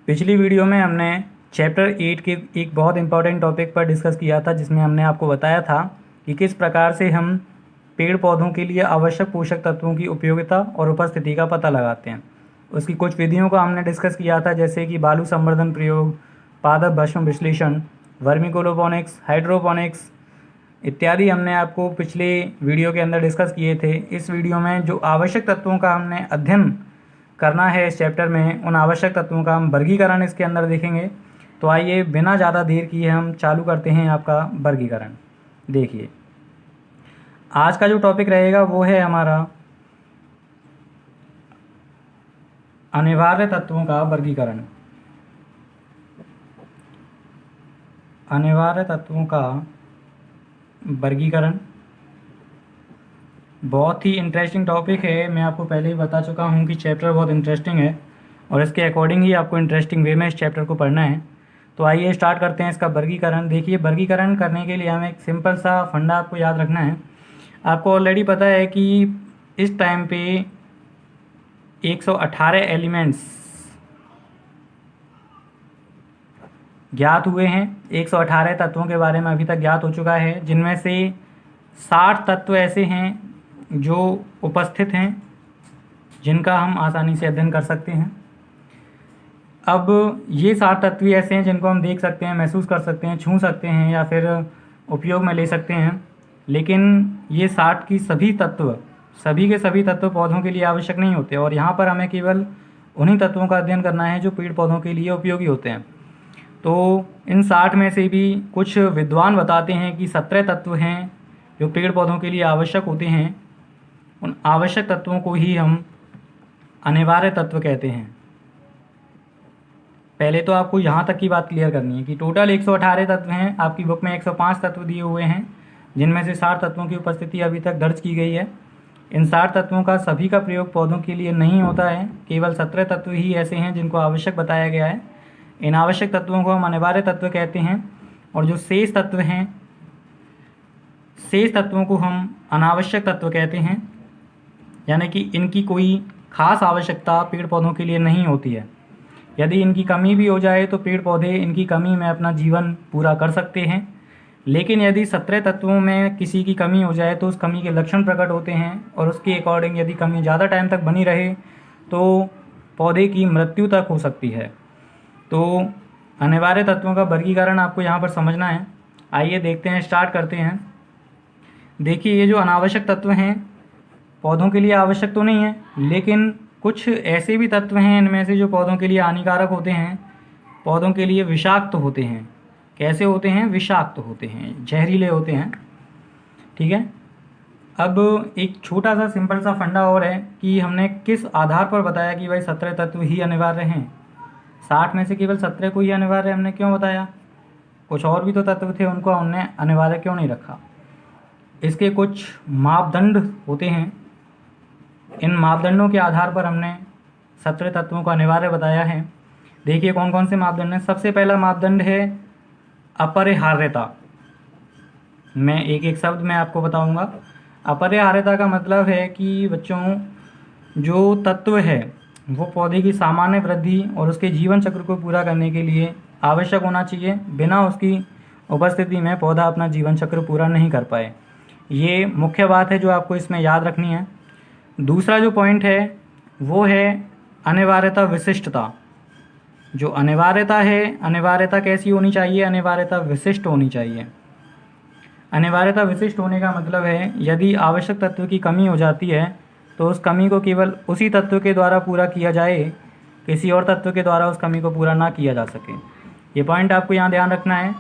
पिछली वीडियो में हमने चैप्टर 8 के एक बहुत इंपॉर्टेंट टॉपिक पर डिस्कस किया था, जिसमें हमने आपको बताया था कि किस प्रकार से हम पेड़ पौधों के लिए आवश्यक पोषक तत्वों की उपयोगिता और उपस्थिति का पता लगाते हैं। उसकी कुछ विधियों को हमने डिस्कस किया था, जैसे कि बालू संवर्धन प्रयोग, पादप भस्म विश्लेषण, वर्मिकोलोपोनिक्स, हाइड्रोपोनिक्स इत्यादि हमने आपको पिछले वीडियो के अंदर डिस्कस किए थे। इस वीडियो में जो आवश्यक तत्वों का हमने अध्ययन करना है इस चैप्टर में, उन आवश्यक तत्वों का हम वर्गीकरण इसके अंदर देखेंगे। तो आइए बिना ज़्यादा देर किए हम चालू करते हैं आपका वर्गीकरण। देखिए, आज का जो टॉपिक रहेगा वो है हमारा अनिवार्य तत्वों का वर्गीकरण। अनिवार्य तत्वों का वर्गीकरण बहुत ही इंटरेस्टिंग टॉपिक है। मैं आपको पहले ही बता चुका हूँ कि चैप्टर बहुत इंटरेस्टिंग है और इसके अकॉर्डिंग ही आपको इंटरेस्टिंग वे में इस चैप्टर को पढ़ना है। तो आइए स्टार्ट करते हैं इसका वर्गीकरण। देखिए, वर्गीकरण करने के लिए हमें एक सिंपल सा फंडा आपको याद रखना है। आपको ऑलरेडी पता है कि इस टाइम पे 118 एलिमेंट्स ज्ञात हुए हैं। 118 तत्वों के बारे में अभी तक ज्ञात हो चुका है, जिनमें से 60 तत्व ऐसे हैं जो उपस्थित हैं, जिनका हम आसानी से अध्ययन कर सकते हैं। अब ये 60 तत्व ऐसे हैं जिनको हम देख सकते हैं, महसूस कर सकते हैं, छू सकते हैं या फिर उपयोग में ले सकते हैं। लेकिन ये 60 की सभी के सभी तत्व पौधों के लिए आवश्यक नहीं होते, और यहाँ पर हमें केवल उन्हीं तत्वों का अध्ययन करना है जो पेड़ पौधों के लिए उपयोगी होते हैं। तो इन 60 में से भी कुछ विद्वान बताते हैं कि 17 तत्व हैं जो पेड़ पौधों के लिए आवश्यक होते हैं। उन आवश्यक तत्वों को ही हम अनिवार्य तत्व कहते हैं। पहले तो आपको यहाँ तक की बात क्लियर करनी है कि टोटल 118 तत्व हैं। आपकी बुक में 105 तत्व दिए हुए हैं, जिनमें से 60 तत्वों की उपस्थिति अभी तक दर्ज की गई है। इन 60 तत्वों का सभी का प्रयोग पौधों के लिए नहीं होता है। केवल 17 तत्व ही ऐसे हैं जिनको आवश्यक बताया गया है। इन आवश्यक तत्वों को हम अनिवार्य तत्व कहते हैं, और जो शेष तत्व हैं, शेष तत्वों को हम अनावश्यक तत्व कहते हैं। यानी कि इनकी कोई खास आवश्यकता पेड़ पौधों के लिए नहीं होती है। यदि इनकी कमी भी हो जाए तो पेड़ पौधे इनकी कमी में अपना जीवन पूरा कर सकते हैं। लेकिन यदि 17 तत्वों में किसी की कमी हो जाए तो उस कमी के लक्षण प्रकट होते हैं, और उसके अकॉर्डिंग यदि कमी ज़्यादा टाइम तक बनी रहे तो पौधे की मृत्यु तक हो सकती है। तो अनिवार्य तत्वों का वर्गीकरण आपको यहाँ पर समझना है। आइए देखते हैं, स्टार्ट करते हैं। देखिए, ये जो अनावश्यक तत्व हैं पौधों के लिए आवश्यक तो नहीं है, लेकिन कुछ ऐसे भी तत्व हैं इनमें से जो पौधों के लिए हानिकारक होते हैं, पौधों के लिए विषाक्त होते हैं। कैसे होते हैं? विषाक्त होते हैं, जहरीले होते हैं। ठीक है। अब एक छोटा सा सिंपल सा फंडा और है कि हमने किस आधार पर बताया कि भाई 17 तत्व ही अनिवार्य हैं। 60 में से केवल 17 को ही अनिवार्य हमने क्यों बताया? कुछ और भी तो तत्व थे, उनको हमने अनिवार्य क्यों नहीं रखा? इसके कुछ मापदंड होते हैं। इन मापदंडों के आधार पर हमने 17 तत्वों को अनिवार्य बताया है। देखिए कौन कौन से मापदंड हैं। सबसे पहला मापदंड है अपरिहार्यता। मैं एक एक शब्द में आपको बताऊंगा। अपरिहार्यता का मतलब है कि बच्चों, जो तत्व है वो पौधे की सामान्य वृद्धि और उसके जीवन चक्र को पूरा करने के लिए आवश्यक होना चाहिए। बिना उसकी उपस्थिति में पौधा अपना जीवन चक्र पूरा नहीं कर पाए। ये मुख्य बात है जो आपको इसमें याद रखनी है। दूसरा जो पॉइंट है वो है अनिवार्यता विशिष्टता। जो अनिवार्यता है, अनिवार्यता कैसी होनी चाहिए? अनिवार्यता विशिष्ट होनी चाहिए। अनिवार्यता विशिष्ट होने का मतलब है यदि आवश्यक तत्व की कमी हो जाती है तो उस कमी को केवल उसी तत्व के द्वारा पूरा किया जाए, किसी और तत्व के द्वारा उस कमी को पूरा ना किया जा सके। ये पॉइंट आपको यहाँ ध्यान रखना है।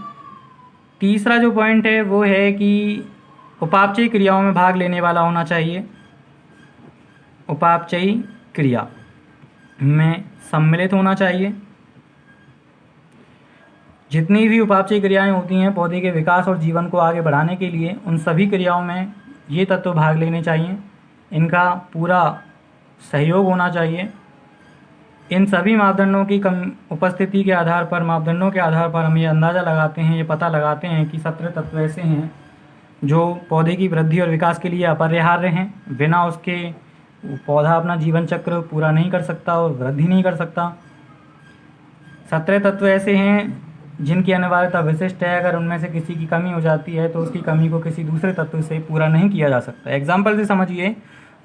तीसरा जो पॉइंट है वो है कि उपापचयी क्रियाओं में भाग लेने वाला होना चाहिए। उपापचयी क्रिया में सम्मिलित होना चाहिए। जितनी भी उपापचयी क्रियाएं होती हैं पौधे के विकास और जीवन को आगे बढ़ाने के लिए, उन सभी क्रियाओं में ये तत्व भाग लेने चाहिए। इनका पूरा सहयोग होना चाहिए। इन सभी मापदंडों की उपस्थिति के आधार पर, मापदंडों के आधार पर हम ये अंदाज़ा लगाते हैं, ये पता लगाते हैं कि 17 तत्व ऐसे हैं जो पौधे की वृद्धि और विकास के लिए अपरिहार्य हैं। बिना उसके पौधा अपना जीवन चक्र पूरा नहीं कर सकता और वृद्धि नहीं कर सकता। 17 तत्व ऐसे हैं जिनकी अनिवार्यता विशिष्ट है। अगर उनमें से किसी की कमी हो जाती है तो उसकी कमी को किसी दूसरे तत्व से पूरा नहीं किया जा सकता। एग्जाम्पल से समझिए,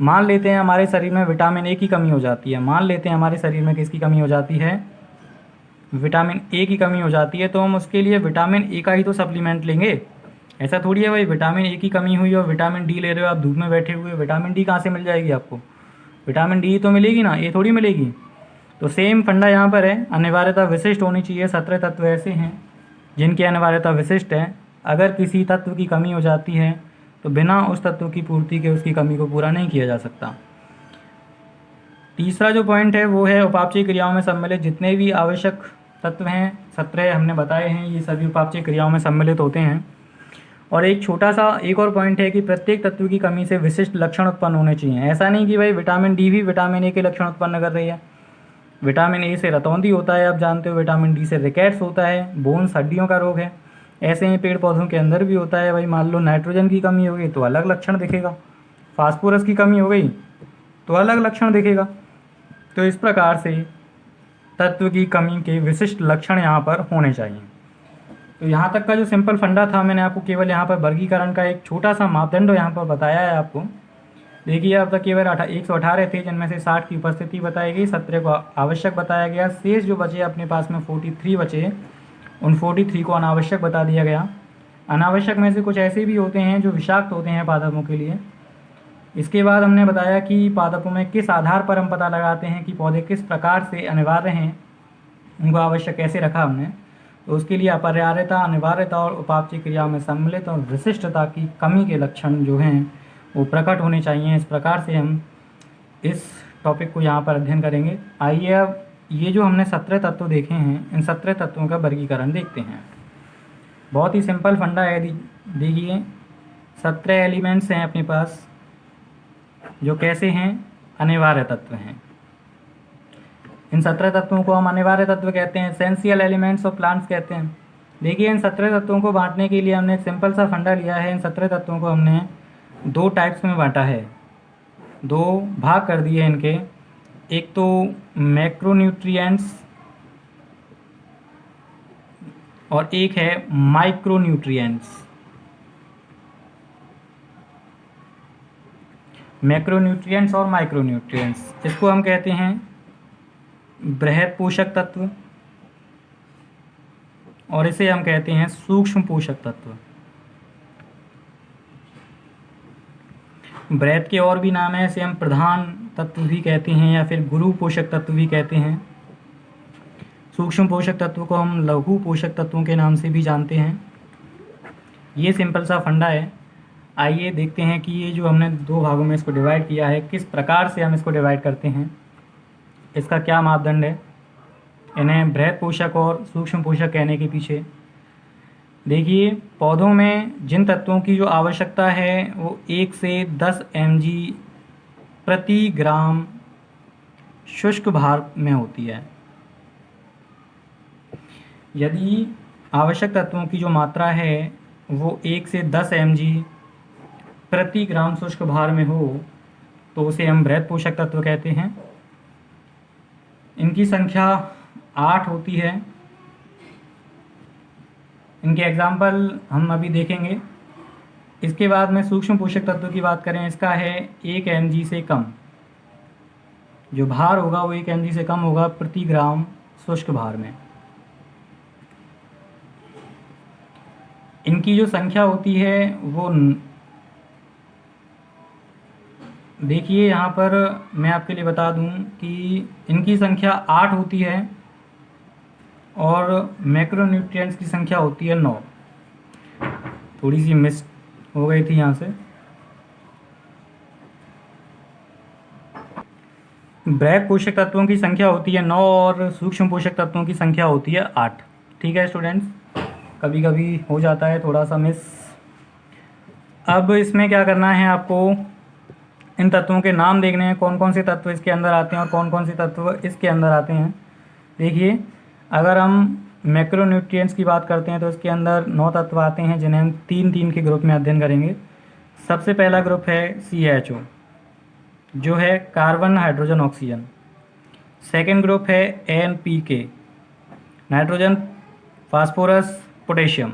मान लेते हैं हमारे शरीर में विटामिन ए की कमी हो जाती है। मान लेते हैं हमारे शरीर में किसकी कमी हो जाती है, विटामिन ए की कमी हो जाती है, तो हम उसके लिए विटामिन ए का ही तो सप्लीमेंट लेंगे। ऐसा थोड़ी है भाई विटामिन ए की कमी हुई और विटामिन डी ले रहे हो आप धूप में बैठे हुए, विटामिन डी कहाँ से मिल जाएगी आपको, विटामिन डी तो मिलेगी ना, ए थोड़ी मिलेगी। तो सेम फंडा यहाँ पर है, अनिवार्यता विशिष्ट होनी चाहिए। 17 तत्व ऐसे हैं जिनकी अनिवार्यता विशिष्ट है। अगर किसी तत्व की कमी हो जाती है तो बिना उस तत्व की पूर्ति के उसकी कमी को पूरा नहीं किया जा सकता। तीसरा जो पॉइंट है वो है उपापचय क्रियाओं में सम्मिलित जितने भी आवश्यक तत्व हैं, 17 हमने बताए हैं, ये सभी उपापचय क्रियाओं में सम्मिलित होते हैं। और एक छोटा सा एक और पॉइंट है कि प्रत्येक तत्व की कमी से विशिष्ट लक्षण उत्पन्न होने चाहिए। ऐसा नहीं कि भाई विटामिन डी भी विटामिन ए के लक्षण उत्पन्न कर रही है। विटामिन ए से रतौंधी होता है, आप जानते हो, विटामिन डी से रिकेट्स होता है, बोन्स हड्डियों का रोग है। ऐसे ही पेड़ पौधों के अंदर भी होता है। भाई मान लो नाइट्रोजन की कमी हो गई तो अलग लक्षण दिखेगा, फास्फोरस की कमी हो गई तो अलग लक्षण दिखेगा। तो इस प्रकार से तत्व की कमी के विशिष्ट लक्षण यहाँ पर होने चाहिए। तो यहाँ तक का जो सिंपल फंडा था मैंने आपको केवल यहाँ पर वर्गीकरण का एक छोटा सा मापदंड यहाँ पर बताया है आपको। देखिए अब तक केवल 118 थे जिनमें से 60 की उपस्थिति बताई गई, 17 को आवश्यक बताया गया। शेष जो बचे अपने पास में 43 बचे, उन 43 को अनावश्यक बता दिया गया। अनावश्यक में से कुछ ऐसे भी होते हैं जो विषाक्त होते हैं पादपों के लिए। इसके बाद हमने बताया कि पादपों में किस आधार पर हम पता लगाते हैं कि पौधे किस प्रकार से अनिवार्य हैं, उनको आवश्यक कैसे रखा हमने। तो उसके लिए अपरिहार्यता, अनिवार्यता और उपापचय क्रियाओं में सम्मिलित और विशिष्टता की कमी के लक्षण जो हैं वो प्रकट होने चाहिए। इस प्रकार से हम इस टॉपिक को यहाँ पर अध्ययन करेंगे। आइए अब ये जो हमने 17 तत्व देखे हैं, इन 17 तत्वों का वर्गीकरण देखते हैं। बहुत ही सिंपल फंडा है। देखिए 17 एलिमेंट्स हैं अपने पास जो कैसे हैं, अनिवार्य तत्व हैं। इन 17 तत्वों को हम अनिवार्य तत्व कहते हैं, एसेंशियल एलिमेंट्स ऑफ प्लांट्स कहते हैं। देखिए इन 17 तत्वों को बांटने के लिए हमने एक सिंपल सा फंडा लिया है। इन 17 तत्वों को हमने 2 टाइप्स में बांटा है, 2 भाग कर दिए इनके। एक तो मैक्रोन्यूट्रिएंट्स और एक है माइक्रोन्यूट्रिएंट्स। मैक्रोन्यूट्रिएंट्स और माइक्रोन्यूट्रिएंट्स, इसको हम कहते हैं बृहद पोषक तत्व और इसे हम कहते हैं सूक्ष्म पोषक तत्व। बृहद के और भी नाम है, इसे हम प्रधान तत्व भी कहते हैं या फिर गुरु पोषक तत्व भी कहते हैं। सूक्ष्म पोषक तत्व को हम लघु पोषक तत्वों के नाम से भी जानते हैं। ये सिंपल सा फंडा है। आइए देखते हैं कि ये जो हमने 2 भागों में इसको डिवाइड किया है, किस प्रकार से हम इसको डिवाइड करते हैं, इसका क्या मापदंड है, इन्हें बृहद पोषक और सूक्ष्म पोषक कहने के पीछे। देखिए पौधों में जिन तत्वों की जो आवश्यकता है वो 1 से 10 mg प्रति ग्राम शुष्क भार में होती है। यदि आवश्यक तत्वों की जो मात्रा है वो 1 से 10 mg प्रति ग्राम शुष्क भार में हो तो उसे हम बृहद पोषक तत्व कहते हैं। इनकी संख्या 8 होती है। इनके एग्जाम्पल हम अभी देखेंगे। इसके बाद में सूक्ष्म पोषक तत्व की बात करें, इसका है 1 mg से कम, जो भार होगा वो 1 mg से कम होगा प्रति ग्राम शुष्क भार में। इनकी जो संख्या होती है वो देखिए यहाँ पर मैं आपके लिए बता दूं कि इनकी संख्या 8 होती है और मैक्रोन्यूट्रिएंट्स की संख्या होती है 9। थोड़ी सी मिस हो गई थी यहाँ से। बृहद पोषक तत्वों की संख्या होती है 9 और सूक्ष्म पोषक तत्वों की संख्या होती है 8। ठीक है स्टूडेंट्स, कभी कभी हो जाता है थोड़ा सा मिस। अब इसमें क्या करना है आपको, इन तत्वों के नाम देखने हैं, कौन कौन से तत्व इसके अंदर आते हैं और कौन कौन से तत्व इसके अंदर आते हैं। देखिए अगर हम मैक्रोन्यूट्रिएंट्स की बात करते हैं तो इसके अंदर 9 तत्व आते हैं जिन्हें हम 3 के ग्रुप में अध्ययन करेंगे। सबसे पहला ग्रुप है CHO जो है carbon hydrogen oxygen. Second group है NPK नाइट्रोजन, फास्फोरस, पोटेशियम।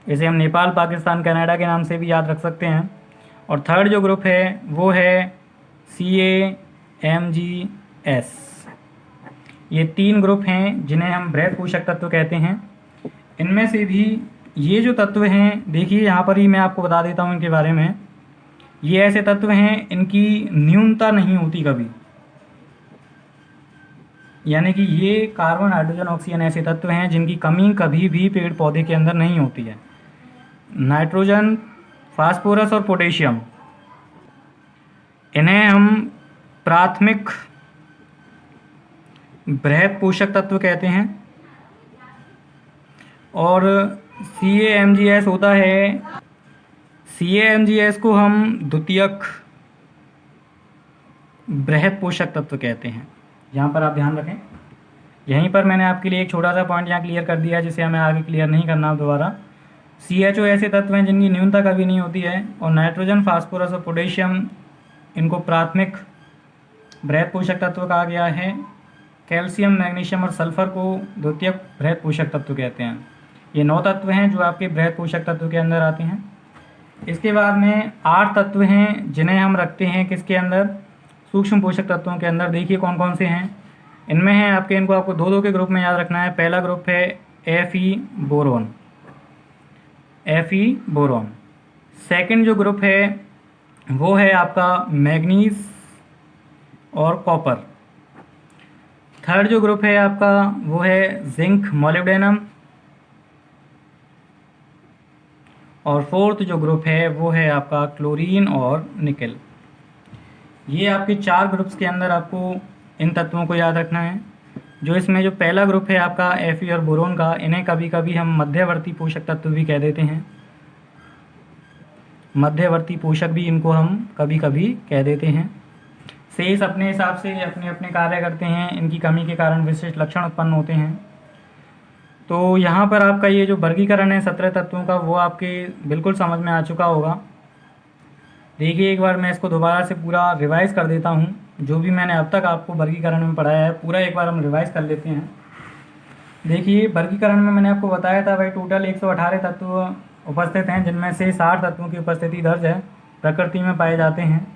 इसे हम नेपाल, पाकिस्तान, कनाडा के नाम से भी याद रख सकते हैं। और थर्ड जो ग्रुप है वो है CaMgS। ये 3 ग्रुप हैं जिन्हें हम बृहद पोषक तत्व कहते हैं। इनमें से भी ये जो तत्व हैं, देखिए यहाँ पर ही मैं आपको बता देता हूँ इनके बारे में। ये ऐसे तत्व हैं इनकी न्यूनता नहीं होती कभी, यानी कि ये कार्बन, हाइड्रोजन, ऑक्सीजन ऐसे तत्व हैं जिनकी कमी कभी भी पेड़ पौधे के अंदर नहीं होती है। नाइट्रोजन, फास्फोरस और पोटेशियम, इन्हें हम प्राथमिक बृहद पोषक तत्व कहते हैं। और CaMgS होता है, CaMgS को हम द्वितीयक बृहद पोषक तत्व कहते हैं। यहाँ पर आप ध्यान रखें, यहीं पर मैंने आपके लिए एक छोटा सा पॉइंट यहाँ क्लियर कर दिया है, जिसे हमें आगे क्लियर नहीं करना दोबारा। CHO ऐसे तत्व हैं जिनकी न्यूनता कभी नहीं होती है। और नाइट्रोजन, फास्फोरस और पोटेशियम, इनको प्राथमिक बृहद पोषक तत्व कहा गया है। कैल्शियम, मैग्नीशियम और सल्फर को द्वितीयक बृहद पोषक तत्व कहते हैं। ये 9 तत्व हैं जो आपके बृहद पोषक तत्व के अंदर आते हैं। इसके बाद में 8 तत्व हैं जिन्हें हम रखते हैं किसके अंदर, सूक्ष्म पोषक तत्वों के अंदर। देखिए कौन कौन से हैं। इनमें हैं आपके, इनको आपको 2-2 के ग्रुप में याद रखना है। पहला ग्रुप है Fe boron, Fe boron. Second जो ग्रुप है वो है आपका मैग्नीज और कॉपर। थर्ड जो ग्रुप है आपका वो है जिंक, मोलिब्डेनम। और फोर्थ जो ग्रुप है वो है आपका क्लोरीन और निकल। ये आपके 4 ग्रुप्स के अंदर आपको इन तत्वों को याद रखना है। जो इसमें जो पहला ग्रुप है आपका Fe और बोरोन का, इन्हें कभी कभी हम मध्यवर्ती पोषक तत्व भी कह देते हैं। मध्यवर्ती पोषक भी इनको हम कभी कभी कह देते हैं। शेष अपने हिसाब से अपने अपने कार्य करते हैं, इनकी कमी के कारण विशिष्ट लक्षण उत्पन्न होते हैं। तो यहाँ पर आपका ये जो वर्गीकरण है 17 तत्वों का, वो आपके बिल्कुल समझ में आ चुका होगा। देखिए एक बार मैं इसको दोबारा से पूरा रिवाइज़ कर देता हूँ। जो भी मैंने अब तक आपको वर्गीकरण में पढ़ाया है पूरा एक बार हम रिवाइज़ कर लेते हैं। देखिए वर्गीकरण में मैंने आपको बताया था भाई टोटल 118 तत्व उपस्थित हैं, जिनमें से 60 तत्वों की उपस्थिति दर्ज है, प्रकृति में पाए जाते हैं।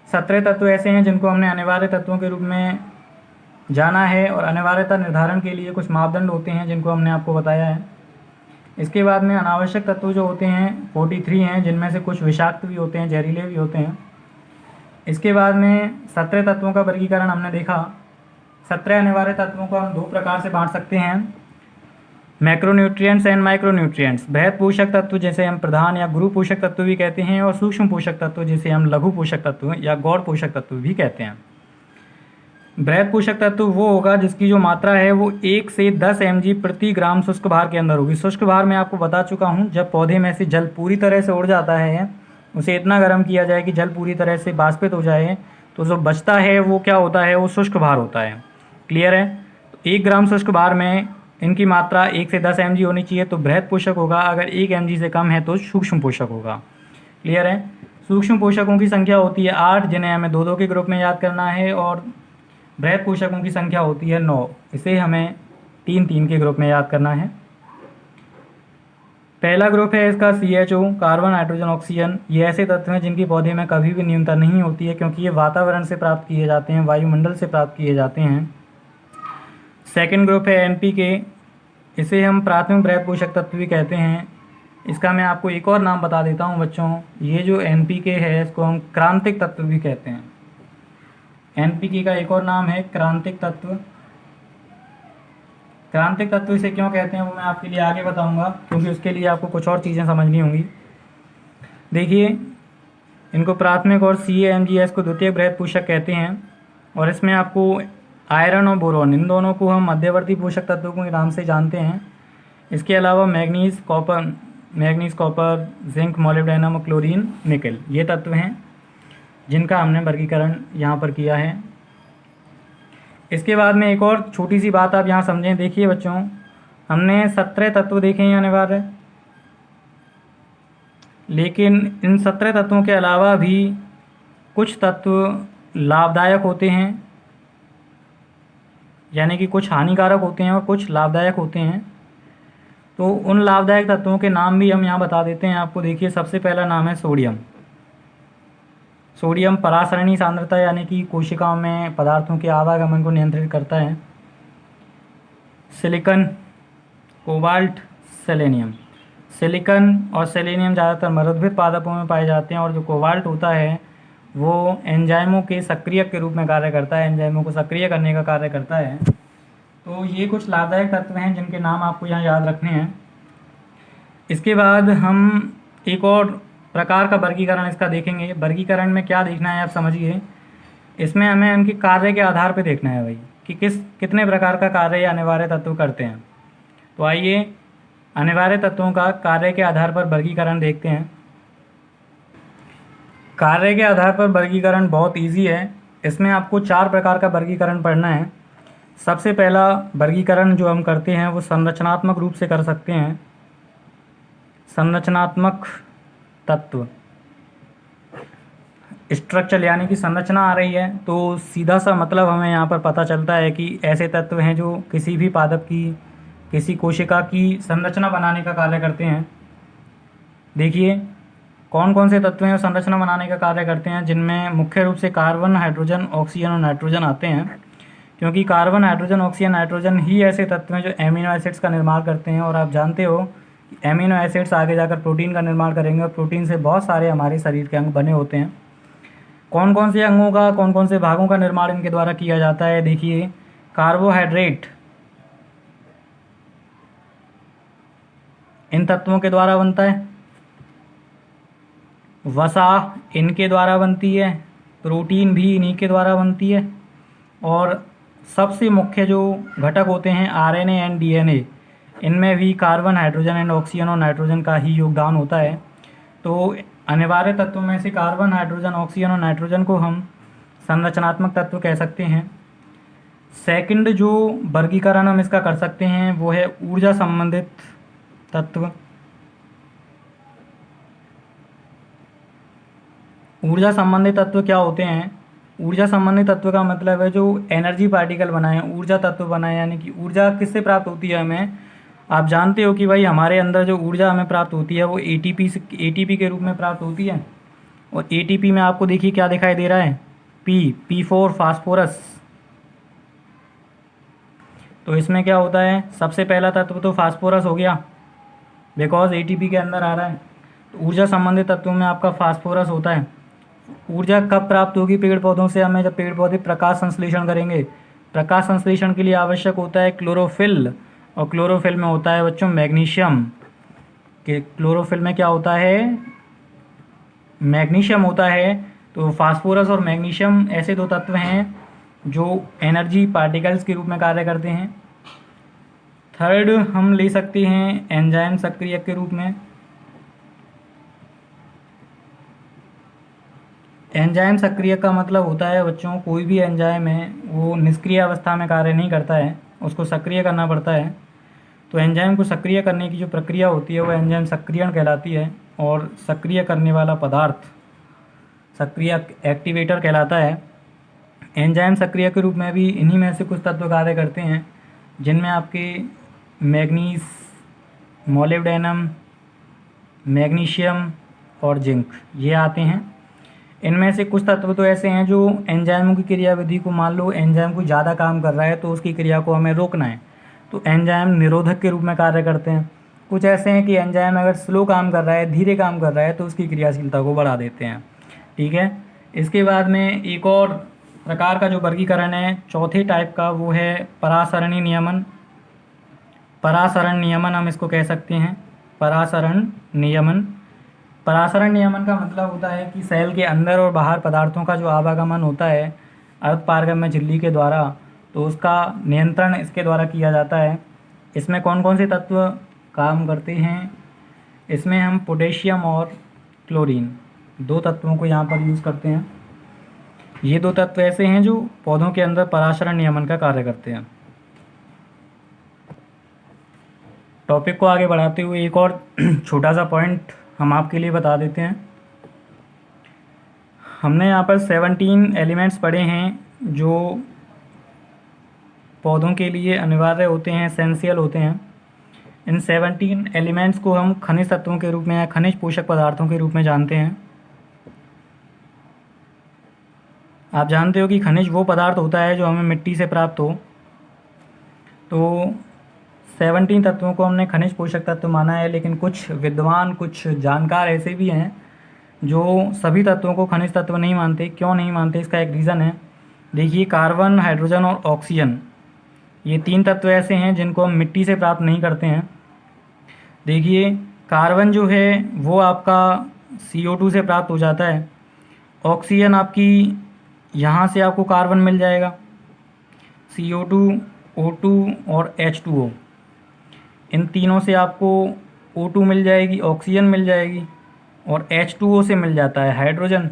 17 तत्व ऐसे हैं जिनको हमने अनिवार्य तत्वों के रूप में जाना है, और अनिवार्यता निर्धारण के लिए कुछ मापदंड होते हैं जिनको हमने आपको बताया है। इसके बाद में अनावश्यक तत्व जो होते हैं 43 हैं, जिनमें से कुछ विषाक्त भी होते हैं, जहरीले भी होते हैं। इसके बाद में 17 तत्वों का वर्गीकरण हमने देखा। 17 अनिवार्य तत्वों को हम 2 प्रकार से बांट सकते हैं, मैक्रोन्यूट्रिएंट्स एंड माइक्रोन्यूट्रिएंट्स। बृहद पोषक तत्व जिसे हम प्रधान या गुरु पोषक तत्व भी कहते हैं, और सूक्ष्म पोषक तत्व जिसे हम लघु पोषक तत्व या गौड़ पोषक तत्व भी कहते हैं। बृहद पोषक तत्व वो होगा जिसकी जो मात्रा है वो 1 से 10 mg प्रति ग्राम शुष्क भार के अंदर होगी। शुष्क भार मैं आपको बता चुका हूँ, जब पौधे में से जल पूरी तरह से उड़ जाता है, उसे इतना गर्म किया जाए कि जल पूरी तरह से बाष्पित हो जाए, तो जो बचता है वो क्या होता है, वो शुष्क भार होता है। क्लियर है। तो 1 ग्राम शुष्क भार में इनकी मात्रा 1 से 10 mg होनी चाहिए, तो बृहद पोषक होगा। अगर 1 mg से कम है तो सूक्ष्म पोषक होगा। क्लियर है। सूक्ष्म पोषकों की संख्या होती है 8, जिन्हें हमें 2-2 के ग्रुप में याद करना है, और बृहद पोषकों की संख्या होती है 9, इसे हमें 3-3 के ग्रुप में याद करना है। पहला ग्रुप है इसका CHO, कार्बन, हाइड्रोजन, ऑक्सीजन। ये ऐसे तत्व हैं जिनकी पौधे में कभी भी न्यूनता नहीं होती है, क्योंकि ये वातावरण से प्राप्त किए जाते हैं, वायुमंडल से प्राप्त किए जाते हैं। सेकंड ग्रुप है NPK, इसे हम प्राथमिक बृहद पोषक तत्व भी कहते हैं। इसका मैं आपको एक और नाम बता देता हूँ बच्चों, ये जो NPK है इसको हम क्रांतिक तत्व भी कहते हैं। NPK का एक और नाम है क्रांतिक तत्व। क्रांतिक तत्व इसे क्यों कहते हैं वो मैं आपके लिए आगे बताऊंगा, क्योंकि उसके लिए आपको कुछ और चीज़ें समझनी होंगी। देखिए इनको प्राथमिक और CaMgS को द्वितीयक बृहद पोषक कहते हैं, और इसमें आपको आयरन और बोरॉन, इन दोनों को हम मध्यवर्ती पोषक तत्वों के नाम से जानते हैं। इसके अलावा मैग्नीज, कॉपर, जिंक, मोलिब्डेनम और क्लोरीन, निकल, ये तत्व हैं जिनका हमने वर्गीकरण यहाँ पर किया है। इसके बाद में एक और छोटी सी बात आप यहाँ समझें। देखिए बच्चों, हमने 17 तत्व देखे हैं अनिवार्य, लेकिन इन 17 तत्वों के अलावा भी कुछ तत्व लाभदायक होते हैं यानी कि कुछ हानिकारक होते हैं और कुछ लाभदायक होते हैं। तो उन लाभदायक तत्वों के नाम भी हम यहाँ बता देते हैं आपको। देखिए, सबसे पहला नाम है सोडियम। सोडियम परासरणी सांद्रता यानी कि कोशिकाओं में पदार्थों के आवागमन को नियंत्रित करता है। Silicon, cobalt, selenium. सिलिकॉन और सेलेनियम ज़्यादातर मरुद्भिद पादपों में पाए जाते हैं, और जो कोबाल्ट होता है वो एंजाइमों के सक्रियक के रूप में कार्य करता है, एंजाइमों को सक्रिय करने का कार्य करता है। तो ये कुछ लाभदायक तत्व हैं जिनके नाम आपको यहाँ याद रखने हैं। इसके बाद हम एक और प्रकार का वर्गीकरण इसका देखेंगे। वर्गीकरण में क्या देखना है आप समझिए। इसमें हमें उनके कार्य के आधार पर देखना है भाई कि कितने प्रकार का कार्य ये अनिवार्य तत्व करते हैं। तो आइए अनिवार्य तत्वों का कार्य के आधार पर वर्गीकरण देखते हैं। कार्य के आधार पर वर्गीकरण बहुत इजी है। इसमें आपको 4 प्रकार का वर्गीकरण पढ़ना है। सबसे पहला वर्गीकरण जो हम करते हैं वो संरचनात्मक रूप से कर सकते हैं। संरचनात्मक तत्व, स्ट्रक्चर यानी कि संरचना आ रही है तो सीधा सा मतलब हमें यहाँ पर पता चलता है कि ऐसे तत्व हैं जो किसी भी पादप की, किसी कोशिका की संरचना बनाने का कार्य करते हैं। देखिए कौन कौन से तत्व हैं संरचना बनाने का कार्य करते हैं, जिनमें मुख्य रूप से कार्बन, हाइड्रोजन, ऑक्सीजन और नाइट्रोजन आते हैं। क्योंकि कार्बन, हाइड्रोजन, ऑक्सीजन, नाइट्रोजन ही ऐसे तत्व हैं जो एमिनो एसिड्स का निर्माण करते हैं। और आप जानते हो कि एमिनो एसिड्स आगे जाकर प्रोटीन का निर्माण करेंगे, और प्रोटीन से बहुत सारे हमारे शरीर के अंग बने होते हैं। कौन कौन से अंगों का, कौन कौन से भागों का निर्माण इनके द्वारा किया जाता है। देखिए, कार्बोहाइड्रेट इन तत्वों के द्वारा बनता है, वसा इनके द्वारा बनती है, प्रोटीन भी इन्हीं के द्वारा बनती है, और सबसे मुख्य जो घटक होते हैं आरएनए एंड डीएनए, इनमें भी कार्बन, हाइड्रोजन एंड ऑक्सीजन और नाइट्रोजन का ही योगदान होता है। तो अनिवार्य तत्वों में से कार्बन, हाइड्रोजन, ऑक्सीजन और नाइट्रोजन को हम संरचनात्मक तत्व कह सकते हैं। सेकंड जो वर्गीकरण हम इसका कर सकते हैं वो है ऊर्जा संबंधित तत्व। ऊर्जा संबंधित तत्व क्या होते हैं? ऊर्जा संबंधित तत्व का मतलब है जो एनर्जी पार्टिकल बनाए, ऊर्जा तत्व बनाए, यानी कि ऊर्जा किससे प्राप्त होती है हमें। आप जानते हो कि भाई हमारे अंदर जो ऊर्जा हमें प्राप्त होती है वो एटीपी के रूप में प्राप्त होती है। और एटीपी में आपको देखिए क्या दिखाई दे रहा है, P4 फास्फोरस। तो इसमें क्या होता है, सबसे पहला तत्व तो फास्फोरस हो गया, बिकॉज एटीपी के अंदर आ रहा है। तो ऊर्जा संबंधित तत्वों में आपका फास्फोरस होता है। ऊर्जा कब प्राप्त होगी पेड़ पौधों से हमें? जब पेड़ पौधे प्रकाश संश्लेषण करेंगे। प्रकाश संश्लेषण के लिए आवश्यक होता है क्लोरोफिल, और क्लोरोफिल में होता है बच्चों मैग्नीशियम। कि क्लोरोफिल में क्या होता है, मैग्नीशियम होता है। तो फास्फोरस और मैग्नीशियम ऐसे 2 तत्व हैं जो एनर्जी पार्टिकल्स के रूप में कार्य करते हैं। थर्ड हम ले सकते हैं एंजाइम सक्रियक के रूप में। एंजाइम सक्रियक का मतलब होता है बच्चों, कोई भी एंजाइम है वो निष्क्रिय अवस्था में कार्य नहीं करता है, उसको सक्रिय करना पड़ता है। तो एंजाइम को सक्रिय करने की जो प्रक्रिया होती है वो एंजाइम सक्रियण कहलाती है, और सक्रिय करने वाला पदार्थ सक्रिय एक्टिवेटर कहलाता है। एंजाइम सक्रिय के रूप में भी इन्हीं में से कुछ तत्व कार्य करते हैं, जिनमें आपके मैग्नीज, मोलिब्डेनम, मैग्नीशियम और जिंक ये आते हैं। इनमें से कुछ तत्व तो ऐसे हैं जो एंजाइमों की क्रियाविधि को, मान लो एंजाइम को ज़्यादा काम कर रहा है तो उसकी क्रिया को हमें रोकना है, तो एंजाइम निरोधक के रूप में कार्य करते हैं। कुछ ऐसे हैं कि एंजाइम अगर स्लो काम कर रहा है, धीरे काम कर रहा है, तो उसकी क्रियाशीलता को बढ़ा देते हैं। ठीक है। इसके बाद में एक और प्रकार का जो वर्गीकरण है चौथे टाइप का, वो है परासरणी नियमन। परासरण नियमन हम इसको कह सकते हैं, परासरण नियमन। परासरण नियमन का मतलब होता है कि सेल के अंदर और बाहर पदार्थों का जो आवागमन होता है अर्धपारगम्य झिल्ली के द्वारा, तो उसका नियंत्रण इसके द्वारा किया जाता है। इसमें कौन कौन से तत्व काम करते हैं? इसमें हम पोटेशियम और क्लोरीन 2 तत्वों को यहाँ पर यूज़ करते हैं। ये 2 तत्व ऐसे हैं जो पौधों के अंदर परासरण नियमन का कार्य करते हैं। टॉपिक को आगे बढ़ाते हुए एक और छोटा सा पॉइंट हम आपके लिए बता देते हैं। हमने यहाँ पर 17 एलिमेंट्स पढ़े हैं जो पौधों के लिए अनिवार्य होते हैं, एसेंशियल होते हैं। इन 17 एलिमेंट्स को हम खनिज तत्वों के रूप में या खनिज पोषक पदार्थों के रूप में जानते हैं। आप जानते हो कि खनिज वो पदार्थ होता है जो हमें मिट्टी से प्राप्त हो। तो 17 तत्वों को हमने खनिज पोषक तत्व माना है, लेकिन कुछ विद्वान, कुछ जानकार ऐसे भी हैं जो सभी तत्वों को खनिज तत्व नहीं मानते। क्यों नहीं मानते, इसका एक रीज़न है। देखिए, कार्बन, हाइड्रोजन और ऑक्सीजन, ये 3 तत्व ऐसे हैं जिनको हम मिट्टी से प्राप्त नहीं करते हैं। देखिए, कार्बन जो है वो आपका CO2 से प्राप्त हो जाता है। ऑक्सीजन आपकी यहाँ से आपको कार्बन मिल जाएगा, CO2, O2 और H2O। इन तीनों से आपको O2 मिल जाएगी, ऑक्सीजन मिल जाएगी, और H2O से मिल जाता है हाइड्रोजन।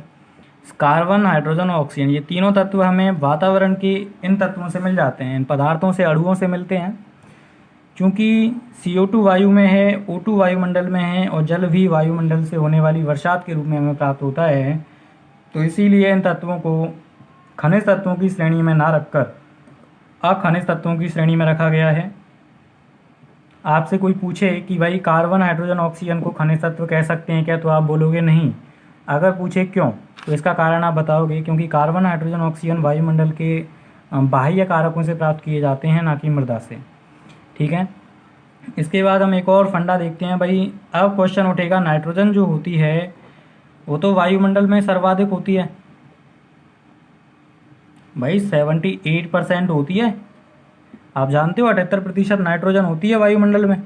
कार्बन, हाइड्रोजन और ऑक्सीजन, ये तीनों तत्व हमें वातावरण के इन तत्वों से मिल जाते हैं, इन पदार्थों से, अणुओं से मिलते हैं। क्योंकि CO2 वायु में है, O2 वायुमंडल में है, और जल भी वायुमंडल से होने वाली वर्षात के रूप में हमें प्राप्त होता है, तो इसीलिए इन तत्वों को खनिज तत्वों की श्रेणी में ना रखकर अखनिज तत्वों की श्रेणी में रखा गया है। आपसे कोई पूछे कि भाई कार्बन, हाइड्रोजन, ऑक्सीजन को खनिज तत्व कह सकते हैं क्या, तो आप बोलोगे नहीं। अगर पूछे क्यों, तो इसका कारण आप बताओगे क्योंकि कार्बन, हाइड्रोजन, ऑक्सीजन वायुमंडल के बाह्य कारकों से प्राप्त किए जाते हैं, ना कि मृदा से। ठीक है, इसके बाद हम एक और फंडा देखते हैं। भाई अब क्वेश्चन उठेगा, नाइट्रोजन जो होती है वो तो वायुमंडल में सर्वाधिक होती है। भाई 78% होती है। आप जानते हो 78% नाइट्रोजन होती है वायुमंडल में।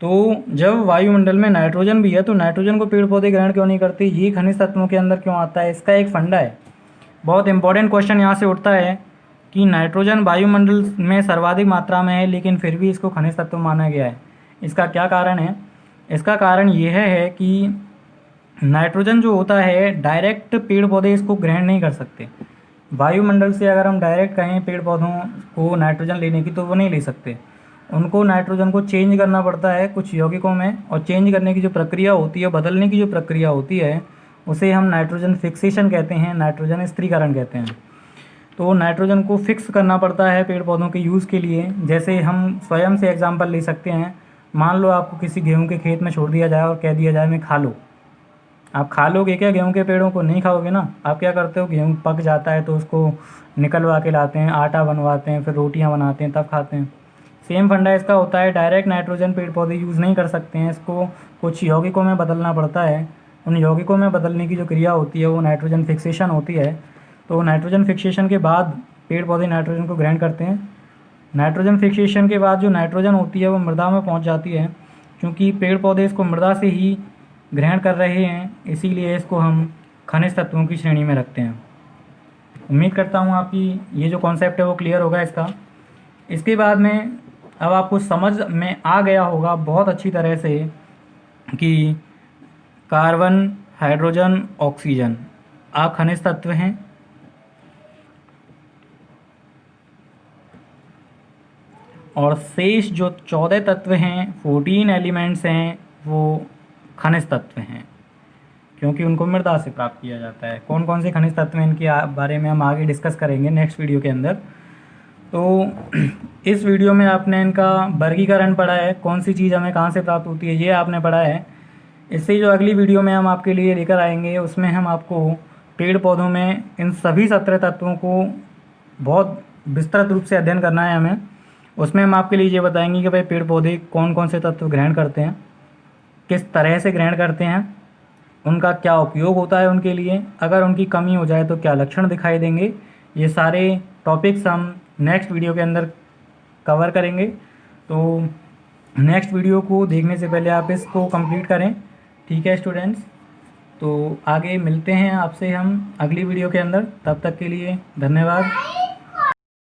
तो जब वायुमंडल में नाइट्रोजन भी है तो नाइट्रोजन को पेड़ पौधे ग्रहण क्यों नहीं करते, ये खनिज तत्वों के अंदर क्यों आता है, इसका एक फंडा है। बहुत इंपॉर्टेंट क्वेश्चन यहाँ से उठता है कि नाइट्रोजन वायुमंडल में सर्वाधिक मात्रा में है, लेकिन फिर भी इसको खनिज तत्व माना गया है। इसका क्या कारण है? इसका कारण यह है कि नाइट्रोजन जो होता है डायरेक्ट पेड़ पौधे इसको ग्रहण नहीं कर सकते। वायुमंडल से अगर हम डायरेक्ट कहें पेड़ पौधों को नाइट्रोजन लेने की, तो वो नहीं ले सकते। उनको नाइट्रोजन को चेंज करना पड़ता है कुछ यौगिकों में, और चेंज करने की जो प्रक्रिया होती है, बदलने की जो प्रक्रिया होती है, उसे हम नाइट्रोजन फिक्सेशन कहते हैं, नाइट्रोजन स्थिरीकरण कहते हैं। तो नाइट्रोजन को फिक्स करना पड़ता है पेड़ पौधों के यूज़ के लिए। जैसे हम स्वयं से एग्जांपल ले सकते हैं। मान लो आपको किसी गेहूं के खेत में छोड़ दिया जाए और कह दिया जाए मैं खा लो। आप खा लोगे क्या गेहूं के पेड़ों को? नहीं खाओगे ना। आप क्या करते हो, गेहूं पक जाता है तो उसको निकलवा के लाते हैं, आटा बनवाते हैं, फिर रोटियां बनाते हैं, तब खाते हैं। सेम फंडा इसका होता है। डायरेक्ट नाइट्रोजन पेड़ पौधे यूज़ नहीं कर सकते हैं, इसको कुछ यौगिकों में बदलना पड़ता है। उन यौगिकों में बदलने की जो क्रिया होती है वो नाइट्रोजन फिक्सेशन होती है। तो नाइट्रोजन फिक्सेशन के बाद पेड़ पौधे नाइट्रोजन को ग्रहण करते हैं। नाइट्रोजन फिक्सेशन के बाद जो नाइट्रोजन होती है वो मृदा में पहुंच जाती है। क्योंकि पेड़ पौधे इसको मृदा से ही ग्रहण कर रहे हैं, इसीलिए इसको हम खनिज तत्वों की श्रेणी में रखते हैं। उम्मीद करता हूँ आपकी ये जो कॉन्सेप्ट है वो क्लियर होगा इसका। इसके बाद में अब आपको समझ में आ गया होगा बहुत अच्छी तरह से कि कार्बन, हाइड्रोजन, ऑक्सीजन अखनिज तत्व हैं, और शेष जो 14 तत्व हैं, 14 एलिमेंट्स हैं, वो खनिज तत्व हैं, क्योंकि उनको मृदा से प्राप्त किया जाता है। कौन कौन से खनिज तत्व हैं इनके बारे में हम आगे डिस्कस करेंगे नेक्स्ट वीडियो के अंदर। तो इस वीडियो में आपने इनका वर्गीकरण पढ़ा है, कौन सी चीज़ हमें कहाँ से प्राप्त होती है ये आपने पढ़ा है। इससे जो अगली वीडियो में हम आपके लिए लेकर आएंगे उसमें हम आपको पेड़ पौधों में इन सभी 17 तत्वों को बहुत विस्तृत रूप से अध्ययन करना है हमें। उसमें हम आपके लिए ये बताएंगे कि भाई पेड़ पौधे कौन कौन से तत्व ग्रहण करते हैं, किस तरह से ग्रहण करते हैं, उनका क्या उपयोग होता है उनके लिए, अगर उनकी कमी हो जाए तो क्या लक्षण दिखाई देंगे। ये सारे टॉपिक्स हम नेक्स्ट वीडियो के अंदर कवर करेंगे। तो नेक्स्ट वीडियो को देखने से पहले आप इसको कंप्लीट करें। ठीक है स्टूडेंट्स, तो आगे मिलते हैं आपसे हम अगली वीडियो के अंदर। तब तक के लिए धन्यवाद।